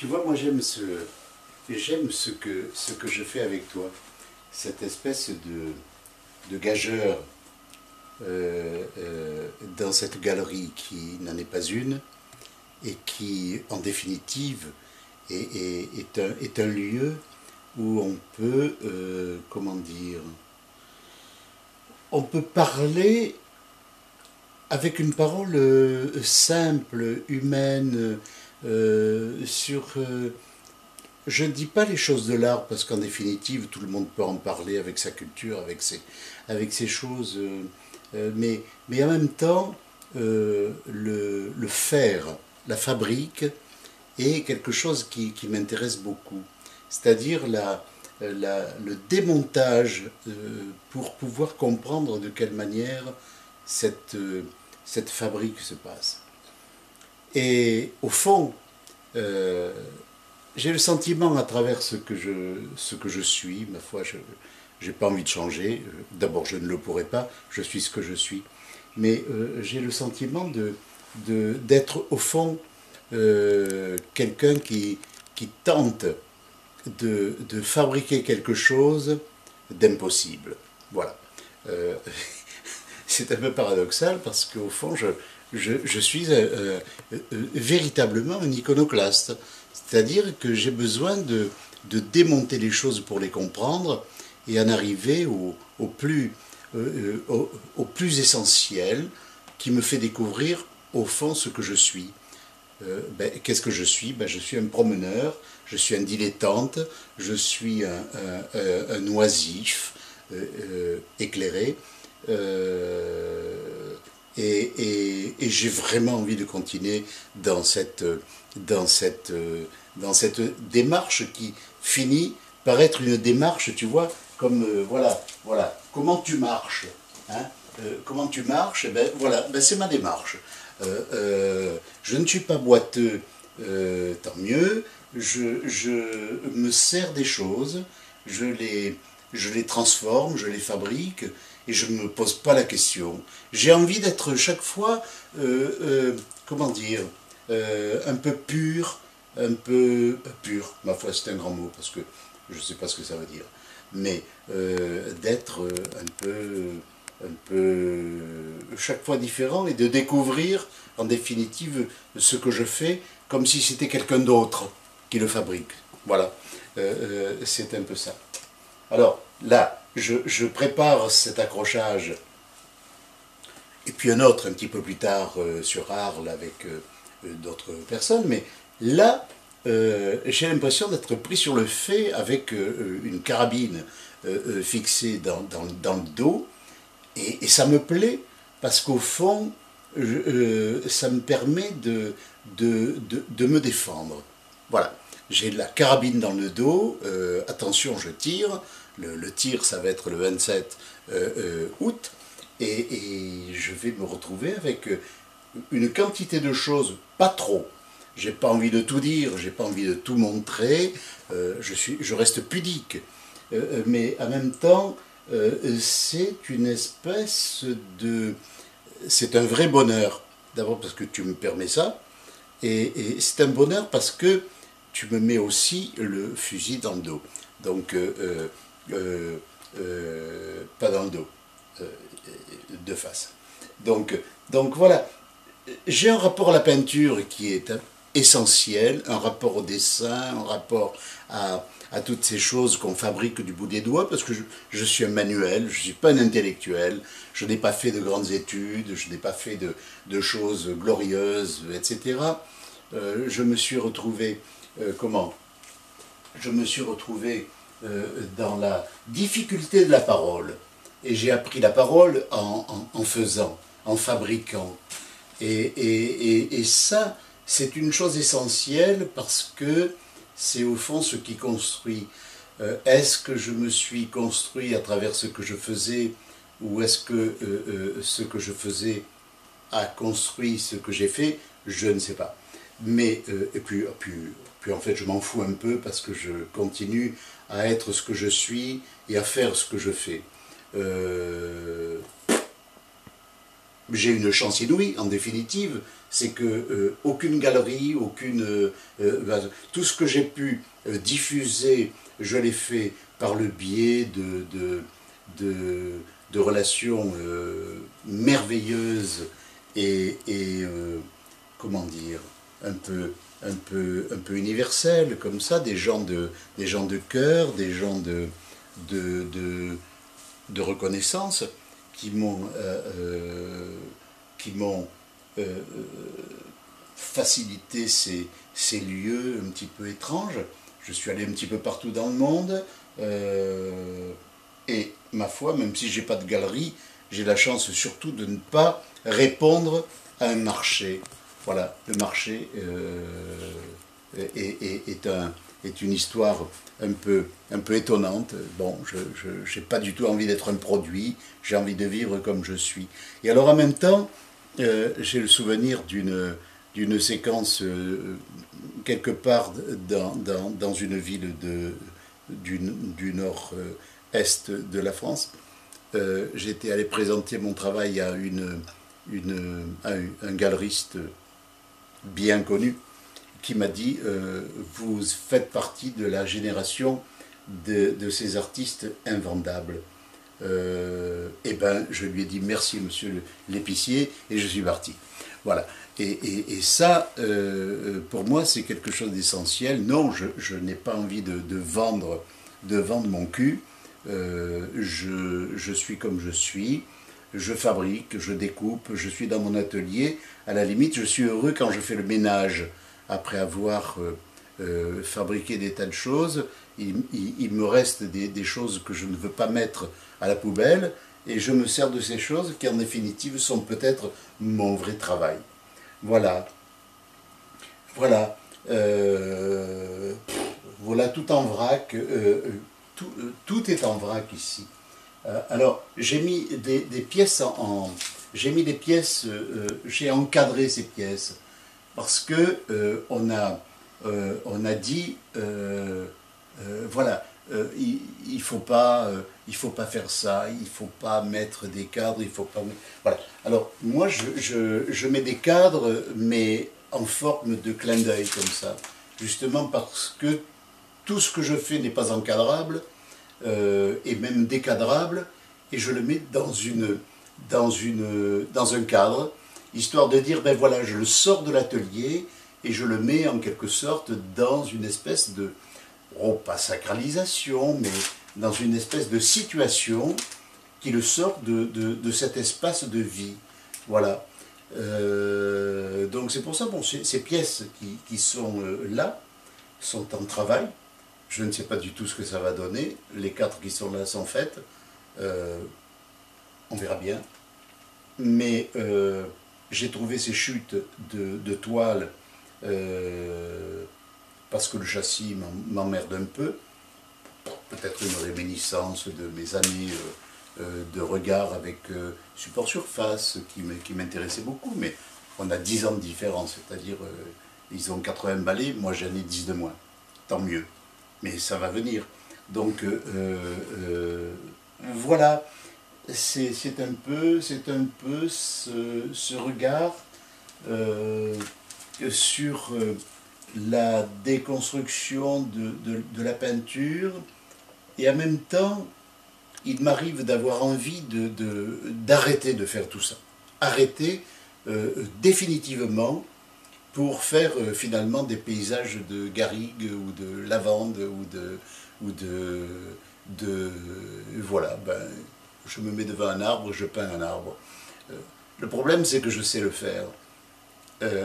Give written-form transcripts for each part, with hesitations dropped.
Tu vois, moi j'aime ce que je fais avec toi, cette espèce de gageur dans cette galerie qui n'en est pas une et qui, en définitive, est un lieu où on peut, comment dire, on peut parler avec une parole simple, humaine, sur... je ne dis pas les choses de l'art parce qu'en définitive, tout le monde peut en parler avec sa culture, avec ses choses, mais en même temps, le faire, la fabrique, est quelque chose qui m'intéresse beaucoup. C'est-à-dire le démontage pour pouvoir comprendre de quelle manière cette fabrique se passe. Et au fond, euh, j'ai le sentiment à travers ce que je suis, ma foi, je n'ai pas envie de changer. D'abord, je ne le pourrais pas, je suis ce que je suis. Mais j'ai le sentiment d'être au fond quelqu'un qui tente de fabriquer quelque chose d'impossible. Voilà. Euh, c'est un peu paradoxal parce qu'au fond, je suis véritablement un iconoclaste. C'est-à-dire que j'ai besoin de démonter les choses pour les comprendre et en arriver au plus essentiel qui me fait découvrir au fond ce que je suis. Qu'est-ce que je suis? Je suis un promeneur, je suis un dilettante, je suis un oisif éclairé. euh, et j'ai vraiment envie de continuer dans dans cette, dans cette démarche qui finit par être une démarche, tu vois, comme voilà, comment tu marches, hein, comment tu marches, c'est ma démarche. Je ne suis pas boiteux, tant mieux, je me sers des choses, je les, je les transforme, je les fabrique, et je ne me pose pas la question. J'ai envie d'être chaque fois, comment dire, un peu pur, un peu pur. Ma foi, c'est un grand mot parce que je ne sais pas ce que ça veut dire. Mais d'être un peu chaque fois différent et de découvrir en définitive ce que je fais comme si c'était quelqu'un d'autre qui le fabrique. Voilà, c'est un peu ça. Alors là, je prépare cet accrochage et puis un autre un petit peu plus tard sur Arles avec d'autres personnes, mais là, j'ai l'impression d'être pris sur le fait avec une carabine fixée dans le dos, et ça me plaît parce qu'au fond, ça me permet de me défendre. Voilà, j'ai la carabine dans le dos, attention, je tire, le tir, ça va être le 27 août, et je vais me retrouver avec une quantité de choses, pas trop. J'ai pas envie de tout dire, j'ai pas envie de tout montrer, je reste pudique. Mais en même temps, c'est une espèce de... C'est un vrai bonheur. D'abord parce que tu me permets ça, et c'est un bonheur parce que tu me mets aussi le fusil dans le dos. Donc, pas dans le dos, euh, de face. Donc, donc voilà, j'ai un rapport à la peinture qui est essentiel, un rapport au dessin, un rapport à toutes ces choses qu'on fabrique du bout des doigts, parce que je suis un manuel, je ne suis pas un intellectuel, je n'ai pas fait de grandes études, je n'ai pas fait de choses glorieuses, etc. Je me suis retrouvé, comment Je me suis retrouvé dans la difficulté de la parole, et j'ai appris la parole en faisant, en fabriquant. Et ça, c'est une chose essentielle parce que c'est au fond ce qui construit. Est-ce que je me suis construit à travers ce que je faisais, ou est-ce que ce que je faisais a construit ce que j'ai fait? Je ne sais pas. Mais, puis en fait, je m'en fous un peu parce que je continue à être ce que je suis et à faire ce que je fais. Euh, j'ai une chance inouïe, en définitive, c'est que aucune galerie, tout ce que j'ai pu diffuser, je l'ai fait par le biais de relations merveilleuses et comment dire, un peu universelles, comme ça, des gens de cœur, des gens de, de, de reconnaissance qui m'ont qui m'ont euh, facilité ces lieux un petit peu étranges. Je suis allé un petit peu partout dans le monde et ma foi, même si j'ai pas de galerie, j'ai la chance surtout de ne pas répondre à un marché. Voilà, le marché est une histoire un peu étonnante. Bon, je n'ai pas du tout envie d'être un produit, j'ai envie de vivre comme je suis. Et alors en même temps, j'ai le souvenir d'une séquence quelque part dans une ville du nord-est de la France. J'étais allé présenter mon travail à à un galeriste bien connu qui m'a dit vous faites partie de la génération de ces artistes invendables. Et ben, je lui ai dit merci monsieur l'épicier et je suis parti. Voilà. Et ça, pour moi, c'est quelque chose d'essentiel. Non, je n'ai pas envie de vendre mon cul. Je suis comme je suis. Je fabrique, je découpe, je suis dans mon atelier. À la limite, je suis heureux quand je fais le ménage après avoir fabriqué des tas de choses. Il me reste des choses que je ne veux pas mettre à la poubelle et je me sers de ces choses qui en définitive sont peut-être mon vrai travail. Voilà. Voilà. Voilà tout en vrac. Tout est en vrac ici. Alors, j'ai mis des pièces j'ai mis des pièces, j'ai encadré ces pièces parce que on a dit voilà, il faut pas faire ça, il faut pas mettre des cadres, il faut pas voilà. Alors moi je mets des cadres mais en forme de clin d'œil comme ça, justement parce que tout ce que je fais n'est pas encadrable et même décadrable, et je le mets dans un cadre, histoire de dire, ben voilà, je le sors de l'atelier et je le mets en quelque sorte dans une espèce de, oh, pas sacralisation, mais dans une espèce de situation qui le sort de cet espace de vie. Voilà. Donc c'est pour ça, bon, ces pièces qui sont là sont en travail. Je ne sais pas du tout ce que ça va donner. Les 4 qui sont là sont faites. On verra bien. Mais j'ai trouvé ces chutes de toile parce que le châssis m'emmerde un peu. Peut-être une réminiscence de mes années de regard avec support surface qui m'intéressait beaucoup. Mais on a 10 ans de différence, c'est-à-dire ils ont 80 balais, moi j'en ai 10 de moins. Tant mieux. Mais ça va venir. Donc voilà, c'est un peu ce regard sur la déconstruction de la peinture, et en même temps, il m'arrive d'avoir envie d'arrêter de faire tout ça. Arrêter définitivement pour faire finalement des paysages de garrigues ou de lavande voilà, ben, je me mets devant un arbre, je peins un arbre. Le problème, c'est que je sais le faire.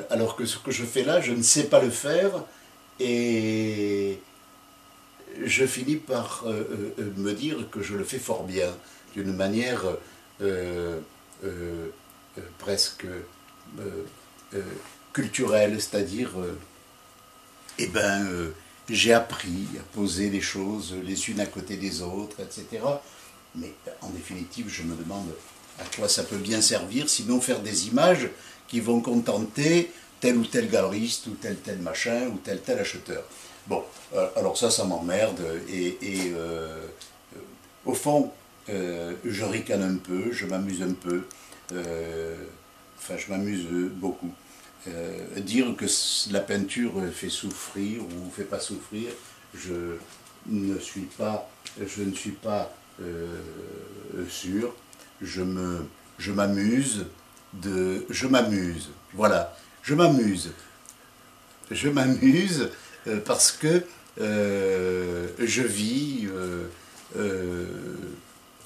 Alors que ce que je fais là, je ne sais pas le faire, et je finis par me dire que je le fais fort bien, d'une manière presque culturelle, c'est-à-dire, eh ben, j'ai appris à poser les choses les unes à côté des autres, etc. Mais en définitive, je me demande à quoi ça peut bien servir, sinon faire des images qui vont contenter tel ou tel galeriste, ou tel machin, ou tel acheteur. Bon, alors ça m'emmerde, et au fond, je ricane un peu, je m'amuse un peu. Enfin, je m'amuse beaucoup. Dire que la peinture fait souffrir ou fait pas souffrir, je ne suis pas, sûr. Je m'amuse voilà, je m'amuse parce que je vis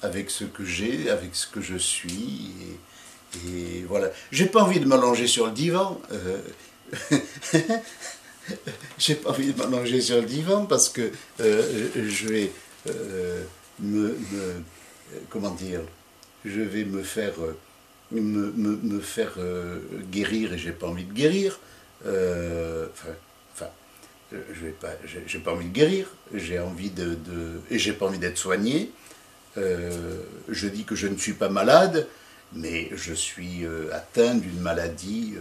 avec ce que j'ai, avec ce que je suis, et voilà. J'ai pas envie de m'allonger sur le divan. J'ai pas envie de m'allonger sur le divan parce que je vais comment dire, je vais me faire guérir et j'ai pas envie de guérir. Enfin, je vais pas, j'ai pas envie de guérir. J'ai envie et j'ai pas envie d'être soigné. Je dis que je ne suis pas malade, mais je suis atteint d'une maladie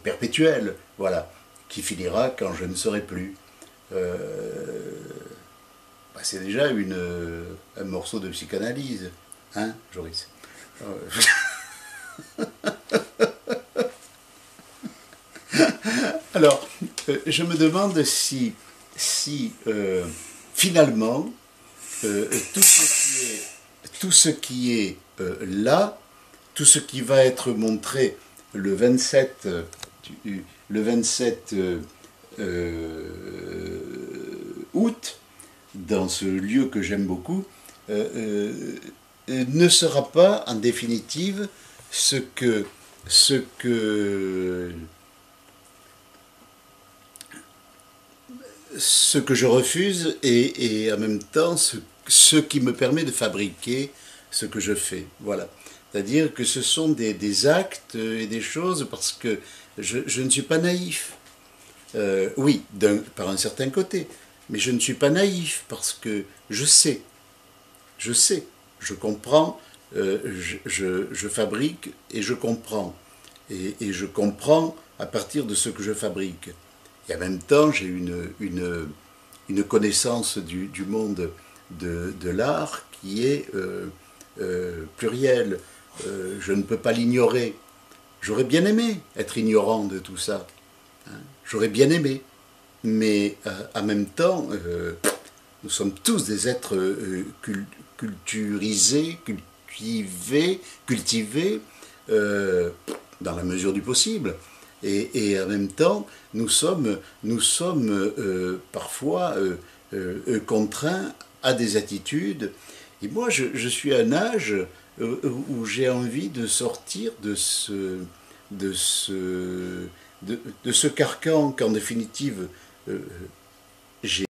perpétuelle, voilà, qui finira quand je ne serai plus. C'est déjà un morceau de psychanalyse, hein, Joris? Alors, je me demande si finalement, tout ce qui est là, tout ce qui va être montré le 27, le 27 août, dans ce lieu que j'aime beaucoup, ne sera pas en définitive ce que je refuse et en même temps ce qui me permet de fabriquer ce que je fais. Voilà. C'est-à-dire que ce sont des actes et des choses parce que je ne suis pas naïf. Oui, par un certain côté, mais je ne suis pas naïf parce que je sais, je comprends, je fabrique et je comprends. Et je comprends à partir de ce que je fabrique. Et en même temps, j'ai une connaissance du monde de l'art qui est plurielle. Je ne peux pas l'ignorer. J'aurais bien aimé être ignorant de tout ça. Hein. J'aurais bien aimé. Mais en même temps, nous sommes tous des êtres culturisés, cultivés, dans la mesure du possible. Et en même temps, nous sommes parfois contraints à des attitudes. Et moi, je suis à un âge où j'ai envie de sortir de ce carcan qu'en définitive j'ai